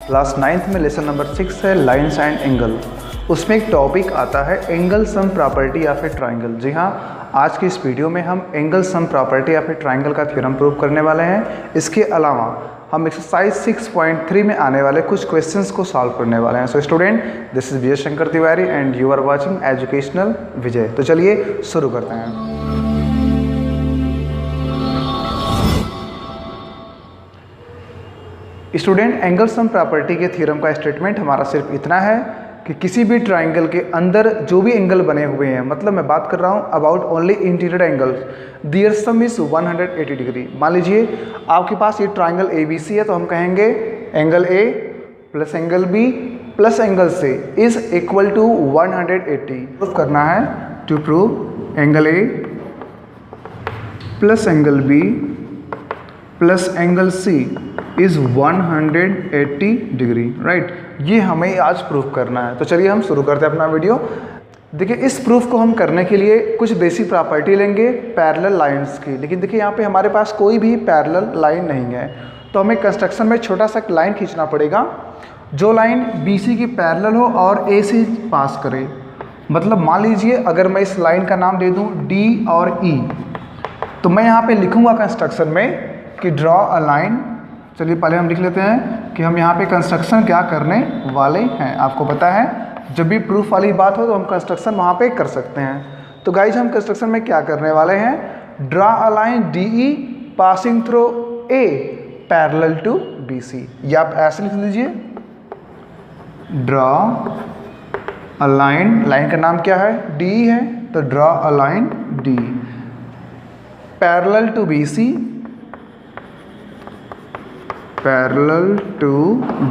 Class 9th में lesson number 6 है lines and angle. उसमें एक टॉपिक आता है एंगल सम प्रॉपर्टी या फिर ट्राइंगल। जी हाँ, आज की इस वीडियो में हम एंगल सम प्रॉपर्टी या फिर ट्राइंगल का थ्योरम प्रूव करने वाले हैं। इसके अलावा हम एक्सरसाइज 6.3 में आने वाले कुछ क्वेश्चंस को सॉल्व करने वाले हैं। So student, this is Vijay Shankar Tiwari and you are watching educational Vijay. तो चलिए शुरू करते हैं। स्टूडेंट, एंगल सम प्रॉपर्टी के थ्योरम का स्टेटमेंट हमारा सिर्फ इतना है कि किसी भी ट्राइंगल के अंदर जो भी एंगल बने हुए हैं, मतलब मैं बात कर रहा हूँ about only interior angles, there sum is 180 degree. मान लीजिए आपके पास ये ट्राइंगल ABC है, तो हम कहेंगे angle A plus angle B plus angle C is equal to 180। Prove करना है to prove angle A plus angle B plus angle C is 180 degree, right. ये हमें आज प्रूफ करना है। तो चलिए हम शुरू करते हैं अपना वीडियो। देखिए, इस प्रूफ को हम करने के लिए कुछ बेसिक प्रॉपर्टी लेंगे पैरेलल लाइंस की। लेकिन देखिए यहाँ पे हमारे पास कोई भी पैरेलल लाइन नहीं है, तो हमें कंस्ट्रक्शन में छोटा सा लाइन खींचना पड़ेगा जो लाइन BC की पैरेलल हो और AC पास करे। मतलब मान लीजिए अगर मैं इस लाइन का नाम दे दूँ D और E, तो मैं यहाँ पे लिखूँगा कंस्ट्रक्शन में कि ड्रॉ अ लाइन। चलिए पहले हम लिख लेते हैं कि हम यहाँ पे कंस्ट्रक्शन क्या करने वाले हैं। आपको पता है जब भी प्रूफ वाली बात हो तो हम कंस्ट्रक्शन वहाँ पे कर सकते हैं। तो गाइज, हम कंस्ट्रक्शन में क्या करने वाले हैं, draw a line DE passing through A parallel to BC। या आप ऐसे लिख लीजिए, ड्रॉ अ लाइन, लाइन का नाम क्या है, DE है, तो draw a line D parallel to BC, parallel to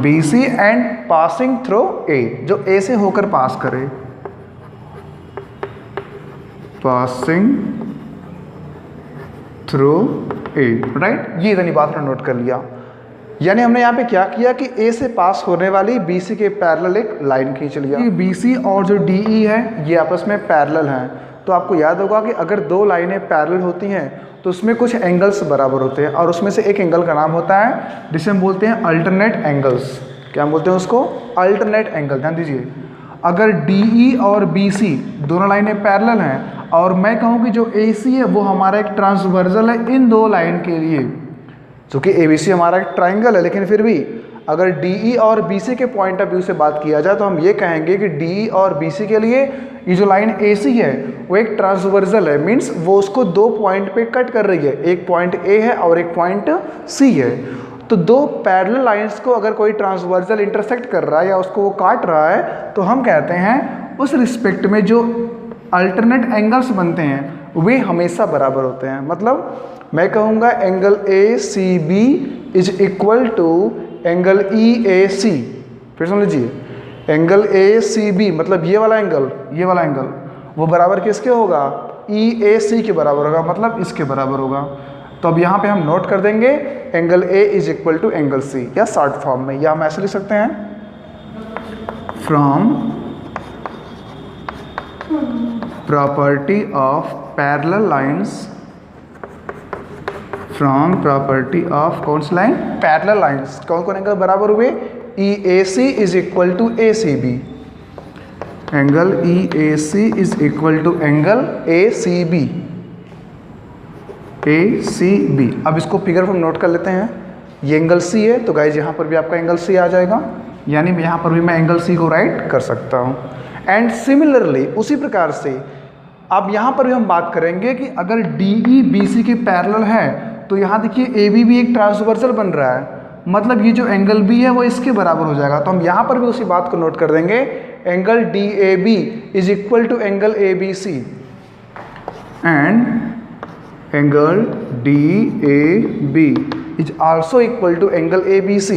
BC and passing through A, जो A से होकर पास करे, पासिंग थ्रू A, राइट। ये इतनी बात हमने नोट कर लिया। यानी हमने यहाँ पे क्या किया कि A से पास होने वाली BC के पैरेलल एक लाइन खींच लिया। BC और जो DE है ये आपस में पैरेलल हैं। तो आपको याद होगा कि अगर दो लाइनें पैरेलल होती हैं तो उसमें कुछ एंगल्स बराबर होते हैं, और उसमें से एक एंगल का नाम होता है जिसे हम बोलते हैं अल्टरनेट एंगल्स। क्या हम बोलते हैं उसको, अल्टरनेट एंगल। ध्यान दीजिए, अगर DE और BC दोनों लाइनें पैरेलल हैं और मैं कहूँ कि जो AC है वो हमारा एक ट्रांसवर्सल है इन दो लाइन के लिए, चूँकि ABC हमारा एक ट्राइंगल है, लेकिन फिर भी अगर DE और BC के पॉइंट ऑफ व्यू से बात किया जाए तो हम ये कहेंगे कि DE और BC के लिए ये जो लाइन AC है वो एक ट्रांसवर्सल है। मीन्स वो उसको दो पॉइंट पे कट कर रही है, एक पॉइंट A है और एक पॉइंट C है। तो दो पैरेलल लाइंस को अगर कोई ट्रांसवर्सल इंटरसेक्ट कर रहा है या उसको वो काट रहा है तो हम कहते हैं उस रिस्पेक्ट में जो अल्टरनेट एंगल्स बनते हैं वे हमेशा बराबर होते हैं। मतलब मैं कहूँगा angle ACB is equal to angle EAC। फिर समझ लीजिए, एंगल ACB मतलब ये वाला एंगल वो बराबर किसके होगा, EAC के बराबर होगा, मतलब इसके बराबर होगा। तो अब यहाँ पे हम नोट कर देंगे angle A is equal to angle C, या शॉर्ट फॉर्म में या हम ऐसे लिख सकते हैं, from property of parallel lines, from property of कौन सी लाइन, पैरेलल लाइंस। कौन कौन एंगल बराबर हुए, EAC is equal to ACB, angle EAC is equal to angle ACB। अब इसको फिगर फॉर्म नोट कर लेते हैं। ये एंगल C है, तो गाइज यहाँ पर भी आपका एंगल C आ जाएगा, यानी यहाँ पर भी मैं एंगल C को राइट कर सकता हूँ। एंड सिमिलरली उसी प्रकार से अब यहाँ पर भी हम बात करेंगे कि अगर DE BC के पैरेलल है तो यहाँ देखिए AB भी एक ट्रांसवर्सल बन रहा है, मतलब ये जो एंगल B है वो इसके बराबर हो जाएगा। तो हम यहाँ पर भी उसी बात को नोट कर देंगे, angle DAB is equal to angle ABC and angle DAB is also equal to angle ABC।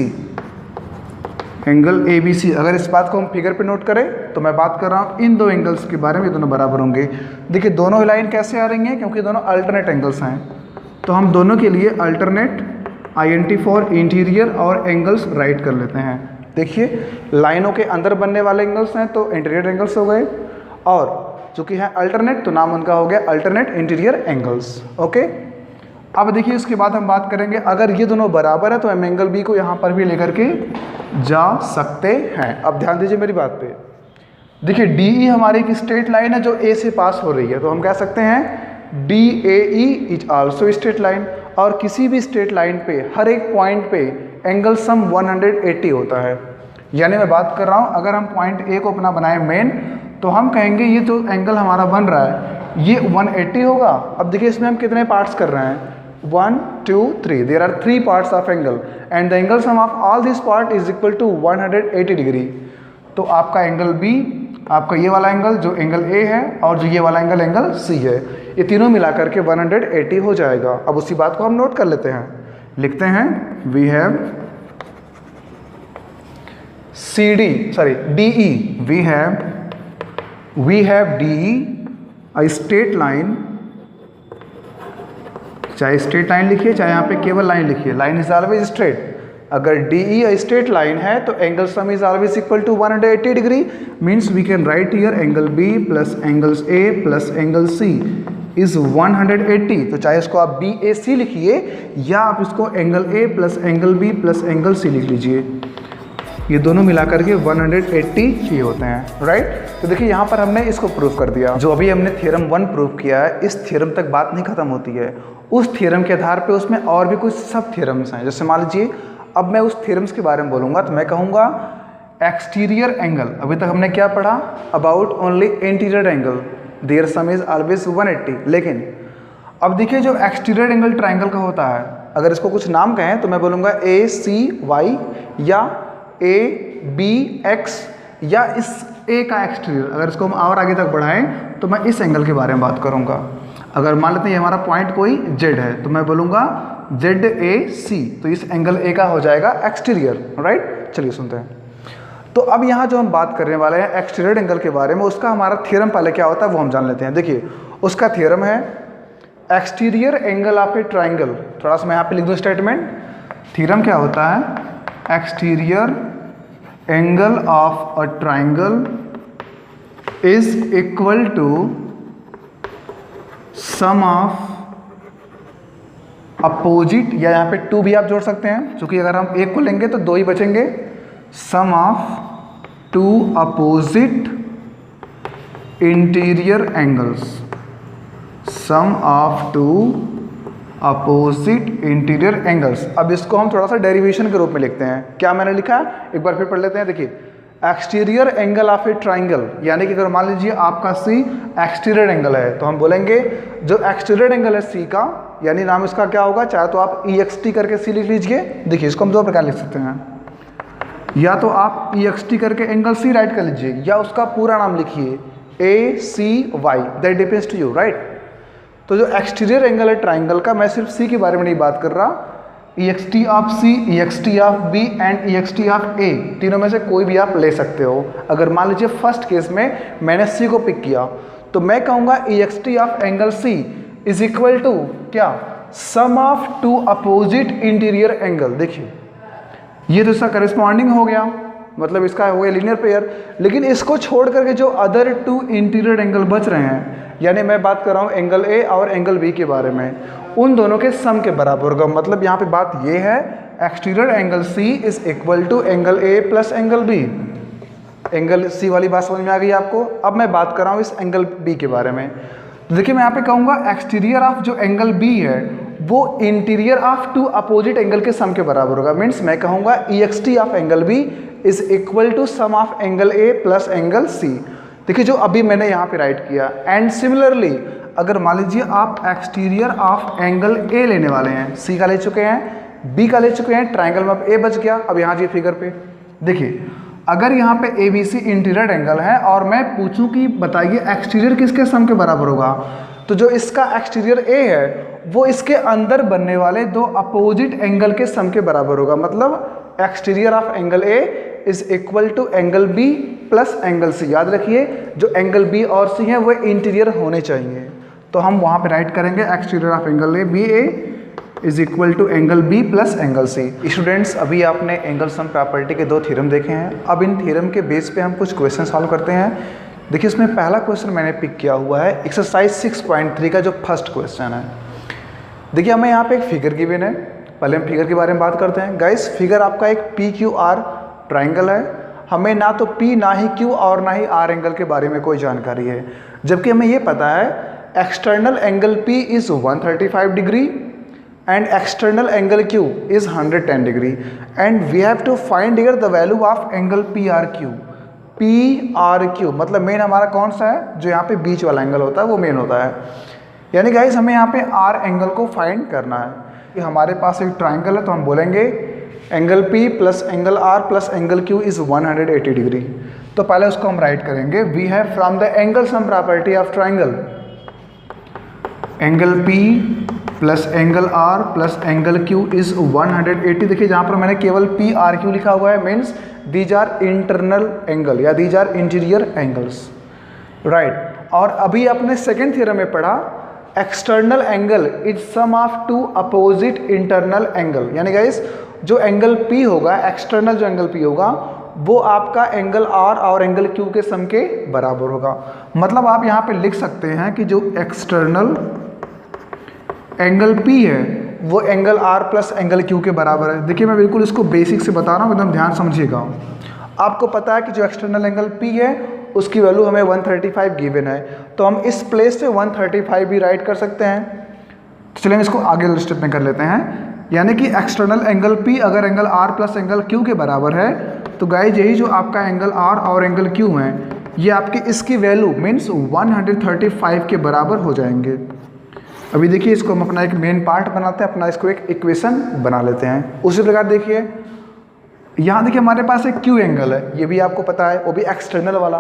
Angle ABC, अगर इस बात को हम फिगर पे नोट करें तो मैं बात कर रहा हूँ इन दो एंगल्स के बारे में, ये दोनों बराबर होंगे। देखिए दोनों लाइन कैसे आ रही हैं, क्योंकि दोनों अल्टरनेट एंगल्स हैं, तो हम दोनों के लिए अल्टरनेट INT फॉर इंटीरियर और एंगल्स राइट कर लेते हैं। देखिए लाइनों के अंदर बनने वाले एंगल्स हैं तो इंटीरियर एंगल्स हो गए, और चूंकि है अल्टरनेट तो नाम उनका हो गया अल्टरनेट इंटीरियर एंगल्स। ओके, अब देखिए उसके बाद हम बात करेंगे, अगर ये दोनों बराबर है तो हम एंगल बी को यहाँ पर भी लेकर के जा सकते हैं। अब ध्यान दीजिए मेरी बात पे। देखिए डी ई हमारी एक स्ट्रेट लाइन है जो ए से पास हो रही है, तो हम कह सकते हैं D A E is also straight line. और किसी भी स्ट्रेट लाइन पे हर एक पॉइंट पे एंगल सम 180 होता है। यानी मैं बात कर रहा हूँ, अगर हम पॉइंट ए को अपना बनाए मेन, तो हम कहेंगे ये जो एंगल हमारा बन रहा है ये 180 होगा। अब देखिए इसमें हम कितने पार्ट्स कर रहे हैं, 1 2 3, there are 3 parts of angle and the angle sum of all this part is equal to 180 degree. तो आपका एंगल बी, आपका ये वाला एंगल जो एंगल ए है, और जो ये वाला एंगल सी है, ये तीनों मिलाकर के 180 हो जाएगा। अब उसी बात को हम नोट कर लेते हैं, लिखते हैं we have C D, sorry D E, we have D E a straight line, चाहे स्ट्रेट लाइन लिखिए चाहे यहाँ पे केवल लाइन लिखिए, लाइन इज ऑलवेज स्ट्रेट। अगर D E a straight line है तो angle sum is always equal to 180 degree, means we can write here angle B plus angles A plus angle C is 180। तो चाहे इसको आप B ए सी लिखिए या आप इसको angle A plus angle B plus angle C लिख लीजिए, ये दोनों मिलाकर के 180 ही होते हैं, राइट। तो देखिए यहाँ पर हमने इसको प्रूफ कर दिया। जो अभी हमने थ्योरम 1 प्रूफ किया है, इस थ्योरम तक बात नहीं खत्म होती है। उस थ्योरम के आधार पे उसमें और भी कुछ सब थ्योरम्स हैं। जैसे मान लीजिए अब मैं उस थ्योरम्स के बारे में बोलूँगा तो मैं कहूँगा एक्सटीरियर एंगल, अभी तक हमने क्या पढ़ा, about only interior angle, there sum is always 180। लेकिन अब देखिए जो एक्सटीरियर एंगल ट्राइंगल का होता है, अगर इसको कुछ नाम कहें तो मैं बोलूँगा ए सी वाई या ए बी एक्स, या इस ए का एक्सटीरियर, अगर इसको हम और आगे तक बढ़ाएं तो मैं इस एंगल के बारे में बात करूंगा। अगर मान लेते हैं हमारा पॉइंट कोई जेड है तो मैं बोलूँगा जेड ए सी, तो इस एंगल ए का हो जाएगा एक्सटीरियर, राइट। चलिए सुनते हैं। तो अब यहाँ जो हम बात करने वाले हैं एक्सटीरियर एंगल के बारे में, उसका हमारा थ्योरम पहले क्या होता है वो हम जान लेते हैं। देखिए उसका थ्योरम है exterior angle of A triangle. थोड़ा सा मैं यहाँ पे लिख दूँ स्टेटमेंट। थ्योरम क्या होता है, exterior angle of a triangle is equal to sum of opposite, या यहाँ पे 2 भी आप जोड़ सकते हैं, क्योंकि अगर हम एक को लेंगे तो 2 ही बचेंगे। Sum of 2 opposite interior angles, sum of 2 opposite interior angles. अब इसको हम थोड़ा सा डेरिवेशन के रूप में लिखते हैं। क्या मैंने लिखा है एक बार फिर पढ़ लेते हैं। देखिए exterior angle of A triangle, यानी कि अगर मान लीजिए आपका सी एक्सटीरियर एंगल है तो हम बोलेंगे जो एक्सटीरियर एंगल है सी का, यानी नाम इसका क्या होगा, चाहे तो आप ई एक्स टी करके सी लिख लीजिए। देखिए इसको हम 2 प्रकार लिख सकते हैं, या तो आप ई एक्स टी करके एंगल सी राइट कर लीजिए, या उसका पूरा नाम लिखिए A C Y, that depends to you, right. तो जो एक्सटीरियर एंगल है ट्राइंगल का, मैं सिर्फ सी के बारे में नहीं बात कर रहा, E X T of C, E X T of B and E X T of A, तीनों में से कोई भी आप ले सकते हो। अगर मान लीजिए फर्स्ट केस में मैंने सी को पिक किया तो मैं कहूँगा E X T of angle C is equal to क्या, sum of 2 opposite interior angle. देखिए ये तो इसका करस्पॉन्डिंग हो गया, मतलब इसका हो गया लीनियर पेयर। लेकिन इसको छोड़ करके जो अदर 2 इंटीरियर एंगल बच रहे हैं, यानी मैं बात कर रहा हूँ एंगल ए और एंगल बी के बारे में, उन दोनों के सम के बराबर होगा। मतलब यहाँ पे बात ये है exterior angle C is equal to angle A plus angle B. Angle C वाली बात समझ में आ गई आपको। अब मैं बात कर रहा हूँ इस एंगल बी के बारे में। तो देखिए मैं यहाँ पे कहूँगा एक्सटीरियर ऑफ जो एंगल बी है वो इंटीरियर ऑफ 2 अपोजिट एंगल के सम के बराबर होगा। मीन्स मैं कहूँगा E X T of angle B is equal to sum of angle A plus angle C. देखिए जो अभी मैंने यहाँ पे राइट किया। एंड सिमिलरली अगर मान लीजिए आप एक्सटीरियर ऑफ एंगल ए लेने वाले हैं, सी का ले चुके हैं, बी का ले चुके हैं, ट्राइंगल में अब ए बच गया। अब यहाँ जी फिगर पे देखिए, अगर यहाँ पे A B C interior angle है और मैं पूछूं कि बताइए एक्सटीरियर किसके सम के बराबर होगा, तो जो इसका एक्सटीरियर ए है वो इसके अंदर बनने वाले 2 अपोजिट एंगल के सम के बराबर होगा। मतलब exterior of angle A is equal to angle B plus angle C. याद रखिए जो एंगल बी और सी हैं वो इंटीरियर होने चाहिए, तो हम वहाँ पे राइट करेंगे exterior of angle A B A is equal to angle B plus angle C. Students अभी आपने एंगल सम प्रॉपर्टी के 2 थ्योरम देखे हैं। अब इन थ्योरम के बेस पे हम कुछ क्वेश्चन सॉल्व करते हैं। देखिए इसमें पहला क्वेश्चन मैंने पिक किया हुआ है एक्सरसाइज 6.3 का जो फर्स्ट क्वेश्चन है। देखिए हमें यहाँ पे एक फिगर गिवन है, पहले हम फिगर के बारे में बात करते हैं। गाइस फिगर आपका एक पी क्यू आर ट्राइंगल है। हमें ना तो पी ना ही क्यू और ना ही आर एंगल के बारे में कोई जानकारी है, जबकि हमें ये पता है external angle P is 135 degree and external angle Q is 110 degree and we have to find here the value of angle PRQ। PRQ मतलब मेन हमारा कौन सा है, जो यहाँ पे बीच वाला एंगल होता है वो मेन होता है। यानी गाइस हमें यहाँ पे R एंगल को फाइंड करना है कि हमारे पास एक ट्राइंगल है, तो हम बोलेंगे angle P plus angle R plus angle Q is 180 degree. तो पहले उसको हम राइट करेंगे, we have from the angle sum property of triangle angle P plus angle R plus angle Q is 180। देखिए जहाँ पर मैंने केवल PRQ लिखा हुआ है, means these are internal angle या these are interior angles, right. और अभी अपने सेकेंड थ्योरम में पढ़ा external angle is sum of two opposite internal angle. यानी गाइस जो एंगल P होगा, एक्सटर्नल जो एंगल P होगा वो आपका एंगल R और एंगल Q के सम के बराबर होगा। मतलब आप यहाँ पे लिख सकते हैं कि जो एक्सटर्नल एंगल P है वो angle R plus angle Q के बराबर है। देखिए मैं बिल्कुल इसको बेसिक से बता रहा हूँ, एकदम ध्यान समझिएगा। आपको पता है कि जो एक्सटर्नल एंगल P है उसकी वैल्यू हमें 135 गिवन है, तो हम इस प्लेस पे 135 भी राइट कर सकते हैं। तो चलिए हम इसको आगे स्टेप में कर लेते हैं। यानी कि एक्सटर्नल एंगल P अगर angle R plus angle Q के बराबर है, तो गाइस यही जो आपका एंगल R और एंगल Q है ये आपके इसकी वैल्यू मीन्स 135 के बराबर हो जाएंगे। अभी देखिए इसको हम अपना एक मेन पार्ट बनाते हैं, अपना इसको एक इक्वेशन बना लेते हैं। उसी प्रकार देखिए यहाँ देखिए हमारे पास एक Q एंगल है, ये भी आपको पता है, वो भी एक्सटर्नल वाला।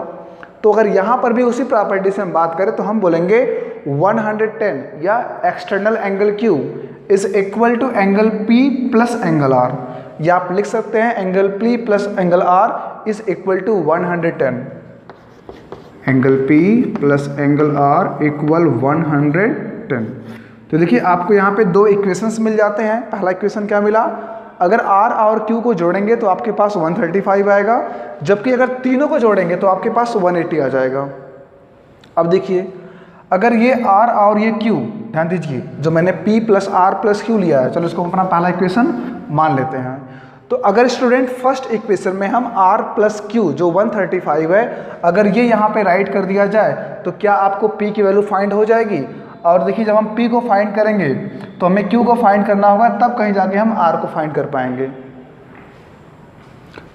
तो अगर यहाँ पर भी उसी प्रॉपर्टी से हम बात करें तो हम बोलेंगे 110 या external angle Q is equal to angle P plus angle R, या आप लिख सकते हैं angle P plus angle R is equal to 110। Angle P plus angle R equal 110। तो देखिए आपको यहाँ पे दो इक्वेशंस मिल जाते हैं। पहला इक्वेशन क्या मिला, अगर R और Q को जोड़ेंगे तो आपके पास 135 आएगा, जबकि अगर तीनों को जोड़ेंगे तो आपके पास 180 आ जाएगा। अब देखिए अगर ये R और ये Q, ध्यान दीजिए जो मैंने P plus R plus Q लिया है, चलो इसको अपना पहला इक्वेशन मान लेते हैं। तो अगर स्टूडेंट फर्स्ट इक्वेशन में हम R प्लस Q जो 135 है, अगर ये यहाँ पे राइट कर दिया जाए तो क्या आपको P की वैल्यू फाइंड हो जाएगी। और देखिए जब हम P को फाइंड करेंगे तो हमें Q को फाइंड करना होगा, तब कहीं जाके हम R को फाइंड कर पाएंगे।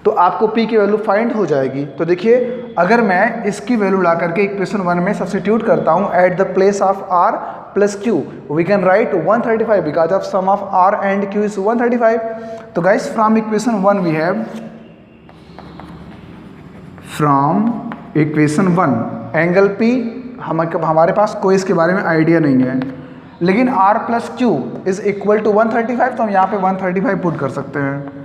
तो आपको P की वैल्यू फाइंड हो जाएगी। तो देखिए अगर मैं इसकी वैल्यू ला करके इक्वेशन 1 में सब्स्टिट्यूट करता हूँ at the place of R plus Q, we can write 135 because of sum of R and Q is 135। तो guys from equation 1 we have, from equation 1 angle P हमारे पास कोई इसके बारे में आइडिया नहीं है, लेकिन R plus Q is equal to 135, तो हम यहाँ पे 135 पुट कर सकते हैं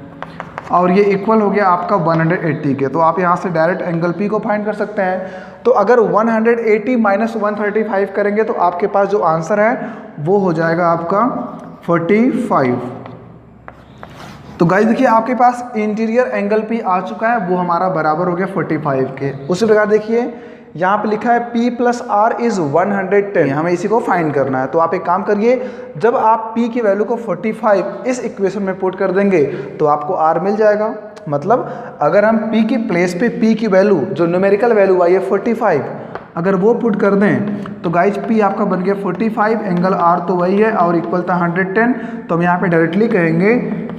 और ये इक्वल हो गया आपका 180 के। तो आप यहाँ से डायरेक्ट एंगल P को फाइंड कर सकते हैं। तो अगर 180 माइनस 135 करेंगे तो आपके पास जो आंसर है वो हो जाएगा आपका 45। तो गाइस देखिए आपके पास इंटीरियर एंगल P आ चुका है, वो हमारा बराबर हो गया 45 के। उसी प्रकार देखिए यहाँ पे लिखा है P प्लस R इज 110, हमें इसी को फाइंड करना है। तो आप एक काम करिए, जब आप P की वैल्यू को 45 इस इक्वेशन में पुट कर देंगे तो आपको R मिल जाएगा। मतलब अगर हम P की प्लेस पे P की वैल्यू जो न्यूमेरिकल वैल्यू आई है 45, अगर वो पुट कर दें तो गाइज P आपका बन गया 45, एंगल R तो वही है और इक्वल था 110। तो हम यहाँ पे डायरेक्टली कहेंगे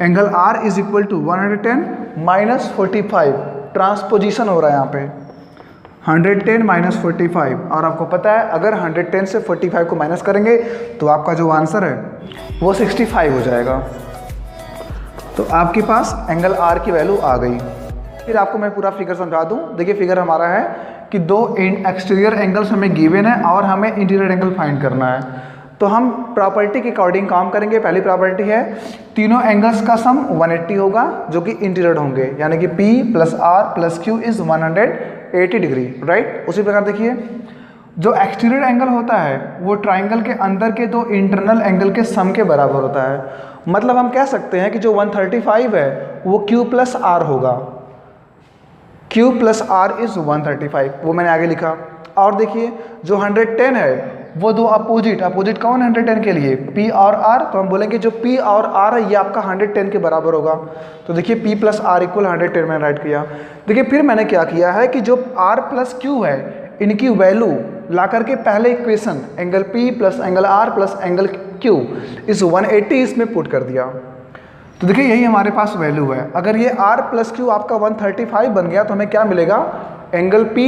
angle R is equal to 110 minus 45, transposition हो रहा है यहाँ पे 110 माइनस 45। और आपको पता है अगर 110 से 45 को माइनस करेंगे तो आपका जो आंसर है वो 65 हो जाएगा। तो आपके पास एंगल R की वैल्यू आ गई। फिर आपको मैं पूरा फिगर समझा दूं। देखिए फिगर हमारा है कि दो एक्सटीरियर एंगल्स हमें गिवन है और हमें इंटीरियर एंगल फाइंड करना है। तो हम प्रॉपर्टी के अकॉर्डिंग काम करेंगे। पहली प्रॉपर्टी है तीनों एंगल्स का सम 180 होगा जो कि इंटीरियर होंगे, यानी कि P plus R plus Q is 180 degree, right. उसी प्रकार देखिए जो एक्सटीरियर एंगल होता है वो ट्राइंगल के अंदर के दो इंटरनल एंगल के सम के बराबर होता है। मतलब हम कह सकते हैं कि जो 135 है वो Q प्लस R होगा। Q प्लस R इज 135, वो मैंने आगे लिखा। और देखिए जो 110 है वो दो अपोजिट कौन 110 के लिए, P और R, तो हम बोलेंगे जो P और R है ये आपका 110 के बराबर होगा। तो देखिए P प्लस आर इक्वल 110 मैंने राइट किया। देखिए फिर मैंने क्या किया है कि जो R प्लस Q है इनकी वैल्यू ला करके पहले equation angle P plus angle R plus angle Q इस 180 इसमें पुट कर दिया। तो देखिए यही हमारे पास वैल्यू है। अगर ये R प्लस Q आपका 135 बन गया तो हमें क्या मिलेगा, एंगल P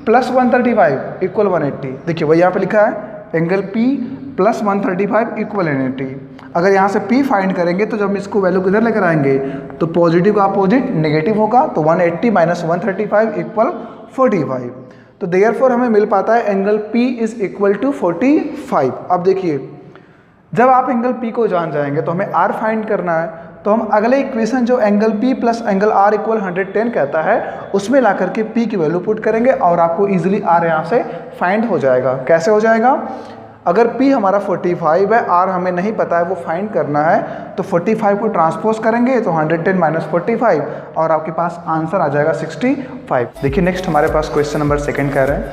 प्लस 135 इक्वल 180। देखिए वही यहाँ पे लिखा है एंगल P प्लस 135 इक्वल 180। अगर यहाँ से P फाइंड करेंगे तो जब हम इसको वैल्यू किधर लेकर आएंगे तो पॉजिटिव का अपोजिट नेगेटिव होगा, तो 180 माइनस 135 इक्वल 45। तो देयरफॉर हमें मिल पाता है angle P is equal to 45। अब देखिए जब आप एंगल P को जान जाएंगे तो हमें R फाइंड करना है। तो हम अगले इक्वेशन जो angle P plus angle R equal 110 कहता है उसमें ला करके P की वैल्यू पुट करेंगे और आपको इजीली R यहाँ से फाइंड हो जाएगा। कैसे हो जाएगा, अगर P हमारा 45 है, R हमें नहीं पता है वो फाइंड करना है, तो 45 को ट्रांसपोज करेंगे तो 110 माइनस 45 और आपके पास आंसर आ जाएगा 65। देखिए नेक्स्ट हमारे पास क्वेश्चन नंबर 2 कह रहे हैं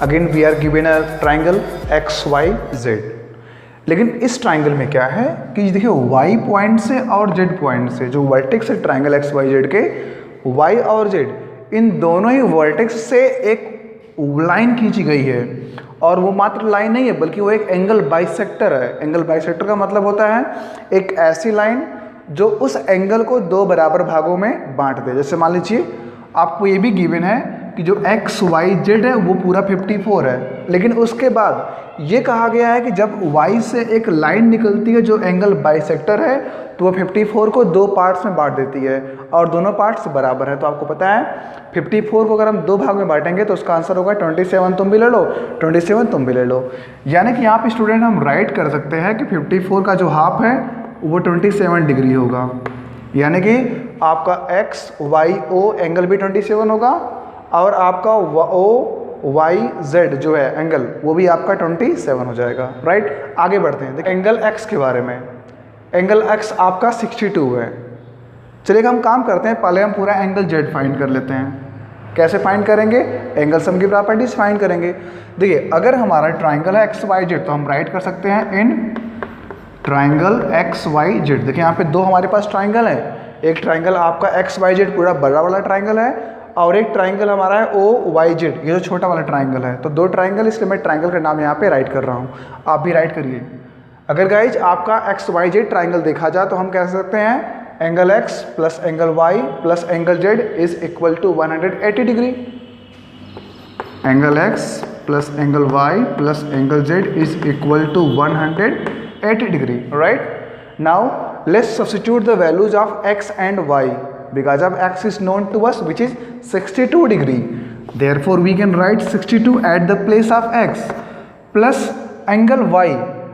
again we are given a triangle XYZ। लेकिन इस ट्राइंगल में क्या है कि देखिए y पॉइंट से और z पॉइंट से जो वर्टेक्स है ट्राइंगल XYZ के y और z इन दोनों ही वर्टेक्स से एक लाइन खींची गई है। और वो मात्र लाइन नहीं है बल्कि वो एक एंगल बाइसेक्टर है। एंगल बाइसेक्टर का मतलब होता है एक ऐसी लाइन जो उस एंगल को दो बराबर भागों में बांट दे। जैसे मान लीजिए आपको ये भी गिवन है कि जो XYZ है वो पूरा 54 है, लेकिन उसके बाद ये कहा गया है कि जब Y से एक लाइन निकलती है जो एंगल बाइसेक्टर है तो वो 54 को दो पार्ट्स में बांट देती है और दोनों पार्ट्स बराबर है। तो आपको पता है 54 को अगर हम दो भाग में बांटेंगे तो उसका आंसर होगा 27। तुम भी ले लो 27, तुम भी ले लो। यानी कि यहाँ पे स्टूडेंट हम राइट कर सकते हैं कि 54 का जो हाफ है वो 27 डिग्री होगा। यानी कि आपका XYO एंगल भी 27 होगा और आपका OYZ जो है एंगल वो भी आपका 27 हो जाएगा। राइट, आगे बढ़ते हैं। देखिए एंगल X के बारे में, एंगल X आपका 62 है। चलिए हम काम करते हैं, पहले हम पूरा एंगल Z फाइंड कर लेते हैं। कैसे फाइंड करेंगे, एंगल सम की प्रॉपर्टीज फाइंड करेंगे। देखिए अगर हमारा ट्राइंगल है XYZ तो हम राइट कर सकते हैं इन ट्राइंगल XYZ। देखिए यहाँ पे दो हमारे पास ट्राइंगल है, एक ट्राइंगल आपका XYZ पूरा बड़ा वाला ट्राइंगल है और एक ट्राइंगल हमारा है OYZ, ये जो छोटा वाला ट्राइंगल है। तो दो ट्राइंगल, इसलिए मैं ट्राइंगल का नाम यहाँ पे राइट कर रहा हूँ, आप भी राइट करिए। अगर गाइज आपका XYZ ट्राइंगल देखा जाए तो हम कह सकते हैं angle X plus angle Y plus angle Z is equal to 180 degree. Angle X plus angle Y plus angle Z is equal to 180 degree. Right, now let's substitute the values of X and Y because of X is known to us which is 62 degree. Therefore we can write 62 at the place of X plus angle Y.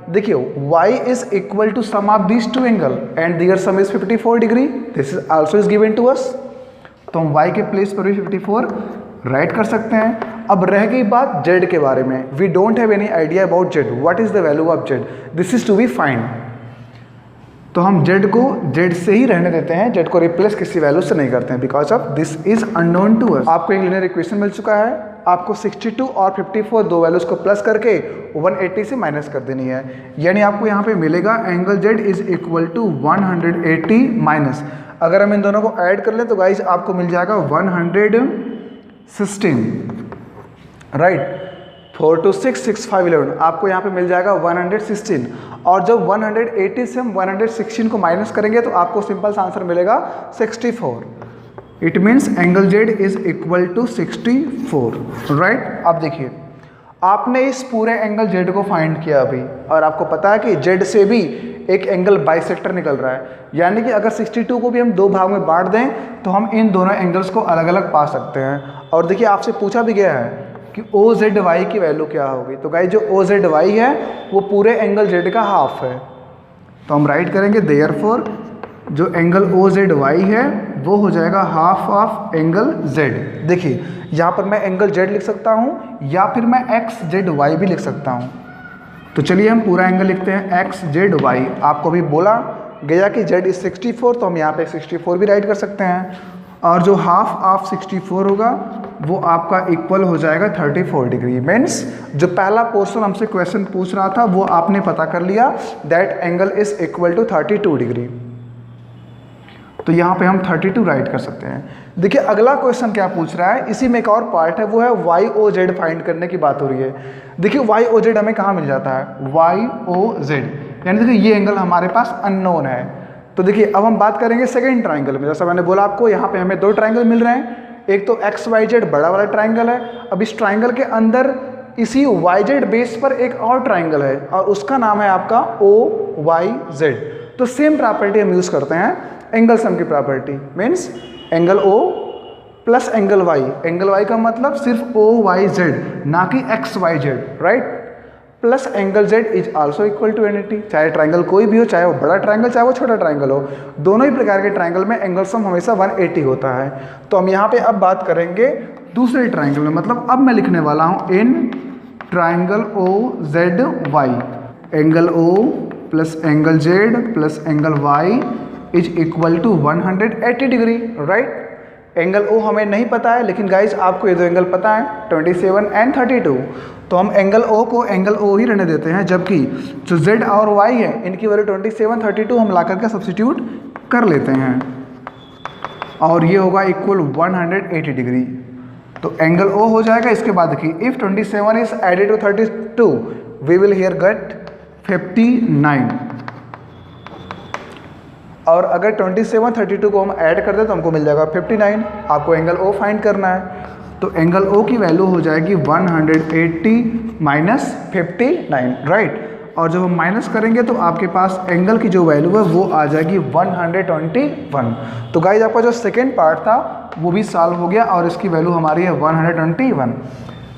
देखिए Y is equal to sum of these two angle and their sum is 54 degree. This is also is given to us. तो हम Y के place पर भी 54 right कर सकते हैं। अब रह गई बात Z के बारे में। We don't have any idea about Z. What is the value of Z? This is to be find. तो हम Z को Z से ही रहने देते हैं, Z को रिप्लेस किसी वैल्यू से नहीं करते हैं because of this is unknown to us. आपको एक लीनियर इक्वेशन मिल चुका है, आपको 62 और 54 दो वैल्यूज को प्लस करके 180 से माइनस कर देनी है। यानी आपको यहाँ पे मिलेगा angle Z is equal to 180 minus, अगर हम इन दोनों को ऐड कर लें तो गाइज आपको मिल जाएगा 116। राइट, 4 2 6 6 5 11 आपको यहाँ पे मिल जाएगा 116। और जब 180 से हम 116 को माइनस करेंगे तो आपको सिंपल सा आंसर मिलेगा 64। It means angle Z is equal to 64। Right, अब देखिए आपने इस पूरे एंगल Z को फाइंड किया अभी और आपको पता है कि Z से भी एक एंगल बाइसेक्टर निकल रहा है। यानी कि अगर 62 को भी हम दो भाग में बांट दें तो हम इन दोनों एंगल्स को अलग अलग पा सकते हैं। और देखिए आपसे पूछा भी गया है कि OZY की वैल्यू क्या होगी। तो गाइस जो OZY है वो पूरे एंगल Z का हाफ है। तो हम राइट करेंगे देयरफॉर जो एंगल OZY है वो हो जाएगा हाफ ऑफ एंगल Z। देखिए यहाँ पर मैं एंगल Z लिख सकता हूँ या फिर मैं XZY भी लिख सकता हूँ। तो चलिए हम पूरा एंगल लिखते हैं XZY। आपको भी बोला गया कि Z इज 64 तो हम यहाँ पे 64 भी राइट कर सकते हैं। और जो हाफ ऑफ 64 होगा वो आपका इक्वल हो जाएगा 34 डिग्री। मीन्स जो पहला पोर्शन हमसे क्वेश्चन पूछ रहा था वो आपने पता कर लिया, that angle is equal to 32 degree. तो यहाँ पे हम 32 राइट कर सकते हैं। देखिए अगला क्वेश्चन क्या पूछ रहा है, इसी में एक और पार्ट है, वो है वाई ओ जेड फाइंड करने की बात हो रही है। देखिए वाई ओ जेड हमें कहाँ मिल जाता है, वाई ओ जेड, यानी देखिए ये एंगल हमारे पास अननोन है। तो देखिए अब हम बात करेंगे सेकेंड ट्राइंगल में। जैसा मैंने बोला आपको, यहाँ पे हमें दो ट्राइंगल मिल रहे हैं, एक तो एक्स वाई जेड बड़ा वाला ट्राइंगल है। अब इस ट्राइंगल के अंदर इसी वाई जेड बेस पर एक और ट्राइंगल है और उसका नाम है आपका ओ वाई जेड। तो सेम प्रॉपर्टी हम यूज़ करते हैं, एंगल सम की property. Means angle O plus angle Y, angle Y का मतलब सिर्फ ओ वाई जेड, ना कि X Y Z, right, plus angle Z is also equal to 180। चाहे ट्राइंगल कोई भी हो, चाहे वो बड़ा ट्राइंगल चाहे वो छोटा ट्राइंगल हो, दोनों ही प्रकार के ट्राइंगल में एंगल सम हमेशा 180 होता है। तो हम यहाँ पे अब बात करेंगे दूसरे ट्राइंगल में, मतलब अब मैं लिखने वाला हूँ in triangle O Z Y, angle O plus angle Z plus angle Y is equal to 180 degree, right. Angle O हमें नहीं पता है, लेकिन गाइज आपको ये दो एंगल पता है, 27 एंड 32। तो हम एंगल ओ को एंगल ओ ही रहने देते हैं, जबकि जो जेड और वाई है इनकी वैल्यू 27, 32 हम ला करके सब्स्टिट्यूट कर लेते हैं और ये होगा इक्वल 180 डिग्री। तो एंगल ओ हो जाएगा। इसके बाद देखिए if 27 is added to 32 we will here get 59, और अगर 27, 32 को हम ऐड कर दें तो हमको मिल जाएगा 59। आपको एंगल ओ फाइंड करना है, तो एंगल ओ की वैल्यू हो जाएगी 180 माइनस 59, राइट। और जब हम माइनस करेंगे तो आपके पास एंगल की जो वैल्यू है वो आ जाएगी 121। तो गाइज आपका जो सेकेंड पार्ट था वो भी सॉल्व हो गया और इसकी वैल्यू हमारी है 121।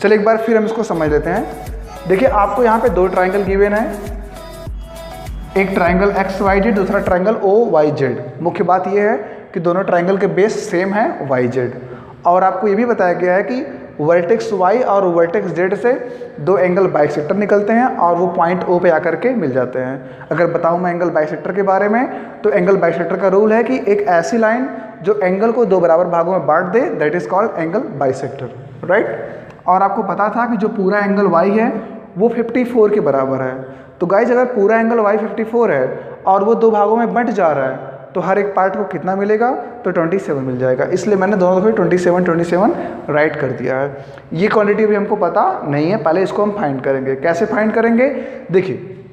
चलिए एक बार फिर हम इसको समझ लेते हैं। देखिए आपको यहाँ पे दो ट्राइंगल गिवन है, एक ट्राइंगल एक्स वाई जेड, दूसरा ट्राइंगल ओ वाई जेड। मुख्य बात यह है कि दोनों ट्राइंगल के बेस सेम है वाई जेड, और आपको ये भी बताया गया है कि वर्टेक्स वाई और वर्टेक्स जेड से दो एंगल बाइसेक्टर निकलते हैं और वो पॉइंट ओ पे आकर के मिल जाते हैं। अगर बताऊं मैं एंगल बाइसेक्टर के बारे में, तो एंगल बाइसेक्टर का रूल है कि एक ऐसी लाइन जो एंगल को दो बराबर भागों में बांट दे, that is called angle bisector, right. और आपको पता था कि जो पूरा एंगल वाई है वो 54 के बराबर है। तो गाइज अगर पूरा एंगल वाई 54 है और वो दो भागों में बंट जा रहा है तो हर एक पार्ट को कितना मिलेगा, तो 27 मिल जाएगा। इसलिए मैंने दोनों दफे 27 राइट कर दिया है। ये क्वांटिटी भी हमको पता नहीं है, पहले इसको हम फाइंड करेंगे। कैसे फाइंड करेंगे, देखिए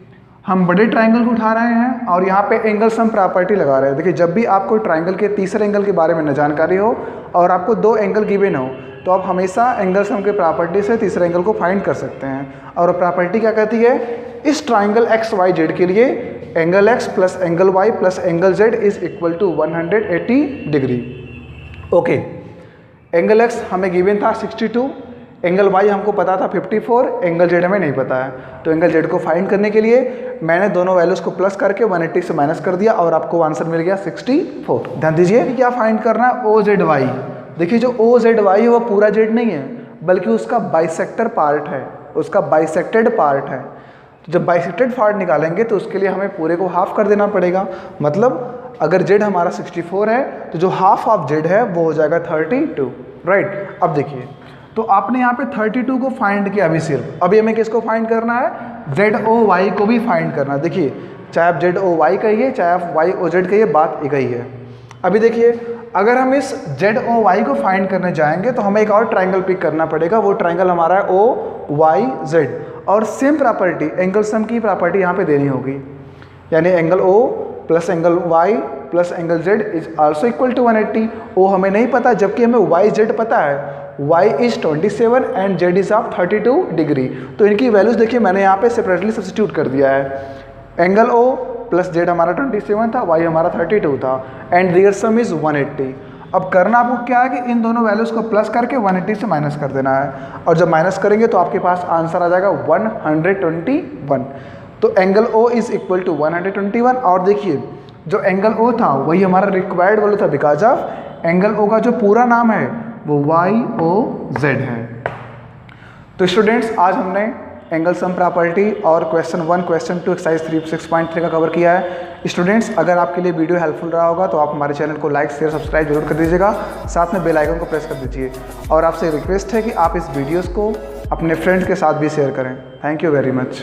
हम बड़े ट्राइंगल को उठा रहे हैं और यहाँ पे एंगल सम प्रॉपर्टी लगा रहे हैं। देखिए जब भी आपको ट्राइंगल के तीसरे एंगल के बारे में न जानकारी हो और आपको दो एंगल गिवन हो तो आप हमेशा एंगल सम के प्रॉपर्टी से तीसरे एंगल को फाइंड कर सकते हैं। और प्रॉपर्टी क्या कहती है, इस ट्राइंगल एक्स वाई जेड के लिए angle X plus angle Y plus angle Z is equal to 180 degree. Okay, angle X हमें गिवन था 62, एंगल वाई हमको पता था 54, एंगल जेड हमें नहीं पता है। तो एंगल जेड को फाइंड करने के लिए मैंने दोनों वैल्यूज़ को प्लस करके 180 से माइनस कर दिया और आपको आंसर मिल गया 64। ध्यान दीजिए क्या फाइंड करना है, ओ जेड वाई। देखिए जो ओ जेड वाई है वो पूरा जेड नहीं है, बल्कि उसका बाइसेक्टर पार्ट है, उसका बाइसेक्टेड पार्ट है। तो जब बाइसेक्टेड पार्ट निकालेंगे तो उसके लिए हमें पूरे को हाफ कर देना पड़ेगा। मतलब अगर जेड हमारा 64 है तो जो हाफ ऑफ जेड है वो हो जाएगा 32, राइट। अब देखिए तो आपने यहाँ पे 32 को फाइंड किया अभी सिर्फ, अभी हमें किसको फाइंड करना है, जेड ओ वाई को भी फाइंड करना है। देखिए चाहे आप जेड ओ वाई कहिए चाहे आप वाई ओ जेड कहिए, बात एक ही है। अभी देखिए अगर हम इस जेड ओ वाई को फाइंड करने जाएंगे तो हमें एक और ट्राइंगल पिक करना पड़ेगा, वो ट्राइंगल हमारा है ओ वाई जेड, और सेम प्रॉपर्टी एंगल सम की प्रॉपर्टी यहाँ पे देनी होगी, यानी angle O plus angle Y plus angle Z is also equal to 180। O हमें नहीं पता जबकि हमें वाई जेड पता है, y is 27 and z is of 32 degree. तो इनकी वैल्यूज देखिए मैंने यहाँ पे सेपरेटली सब्स्टिट्यूट कर दिया है। एंगल o प्लस z हमारा 27 था, y हमारा 32 था एंड देयर सम इज 180। अब करना आपको क्या है कि इन दोनों वैल्यूज़ को प्लस करके 180 से माइनस कर देना है, और जब माइनस करेंगे तो आपके पास आंसर आ जाएगा 121। तो angle o is equal to 121। और देखिए जो एंगल o था वही हमारा रिक्वायर्ड वैल्यू था, बिकॉज ऑफ एंगल o का जो पूरा नाम है वो YOZ है। तो स्टूडेंट्स आज हमने एंगल सम प्रॉपर्टी और क्वेश्चन 1, क्वेश्चन 2 एक्सरसाइज 3.6.3 का कवर किया है। स्टूडेंट्स, अगर आपके लिए वीडियो हेल्पफुल रहा होगा तो आप हमारे चैनल को लाइक, शेयर, सब्सक्राइब जरूर कर दीजिएगा। साथ में बेल आइकन को प्रेस कर दीजिए और आपसे रिक्वेस्ट है कि आप इस वीडियोज़ को अपने फ्रेंड्स के साथ भी शेयर करें। Thank you very much.